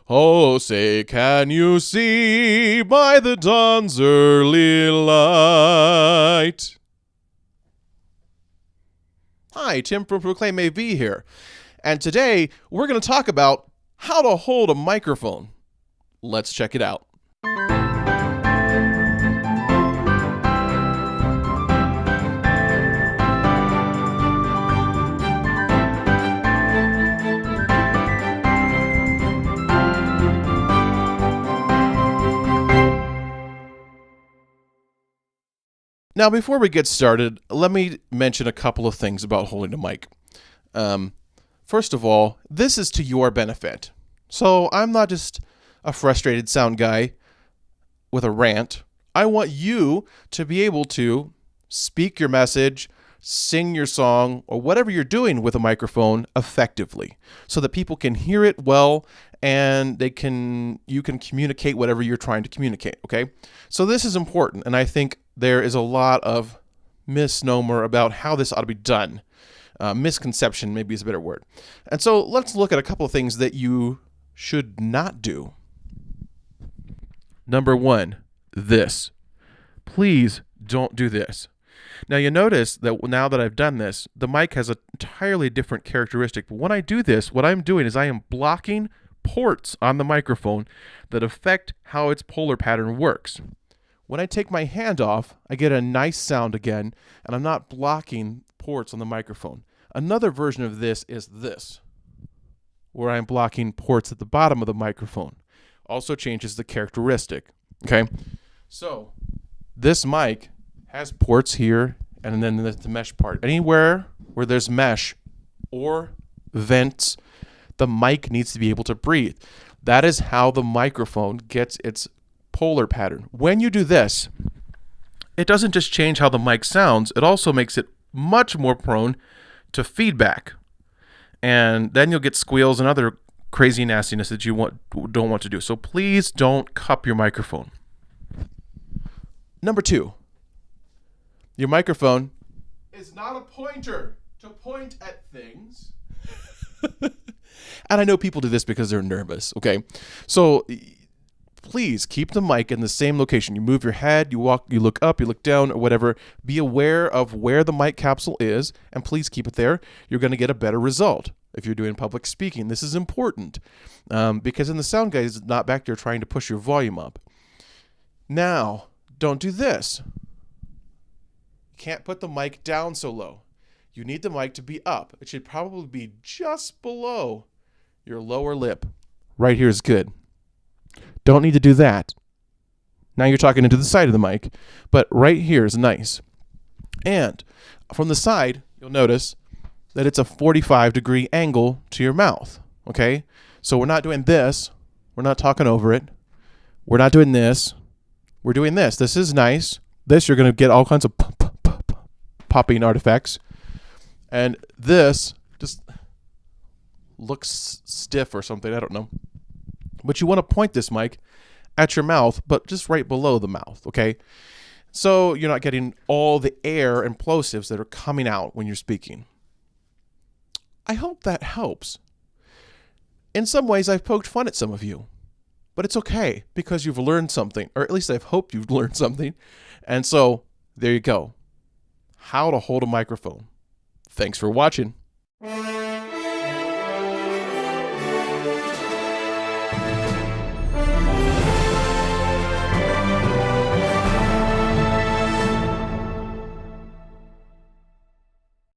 Oh, say, can you see by the dawn's early light? Hi, Tim from Proclaim AV here. And today, we're going to talk about how to hold a microphone. Let's check it out. Now, before we get started, let me mention a couple of things about holding a mic. First of all, this is to your benefit. So I'm not just a frustrated sound guy with a rant. I want you to be able to speak your message, sing your song, or whatever you're doing with a microphone effectively so that people can hear it well and you can communicate whatever you're trying to communicate, okay? So this is important, and I think there is a lot of misnomer about how this ought to be done. Misconception maybe is a better word. And so let's look at a couple of things that you should not do. Number one, this. Please don't do this. Now you notice that now that I've done this, the mic has an entirely different characteristic. But when I do this, what I'm doing is I am blocking ports on the microphone that affect how its polar pattern works. When I take my hand off, I get a nice sound again, and I'm not blocking ports on the microphone. Another version of this is this, where I'm blocking ports at the bottom of the microphone. Also changes the characteristic, okay? So this mic has ports here, and then the mesh part. Anywhere where there's mesh or vents, the mic needs to be able to breathe. That is how the microphone gets its polar pattern. When you do this, it doesn't just change how the mic sounds, it also makes it much more prone to feedback. And then you'll get squeals and other crazy nastiness that you don't want to do. So please don't cup your microphone. Number two, your microphone is not a pointer to point at things. And I know people do this because they're nervous, okay? So please keep the mic in the same location. You move your head, you walk, you look up, you look down, or whatever. Be aware of where the mic capsule is, and please keep it there. You're going to get a better result if you're doing public speaking. This is important because then the sound guy is not back there trying to push your volume up. Now, don't do this. You can't put the mic down so low. You need the mic to be up. It should probably be just below your lower lip. Right here is good. Don't need to do that. Now you're talking into the side of the mic, but right here is nice. And from the side, you'll notice that it's a 45-degree angle to your mouth, okay? So we're not doing this. We're not talking over it. We're not doing this. We're doing this. This is nice. This, you're going to get all kinds of popping artifacts. And this just looks stiff or something. I don't know. But you want to point this mic at your mouth, but just right below the mouth, okay? So you're not getting all the air and plosives that are coming out when you're speaking. I hope that helps. In some ways, I've poked fun at some of you, but it's okay because you've learned something, or at least I've hoped you've learned something. And so there you go. How to hold a microphone. Thanks for watching.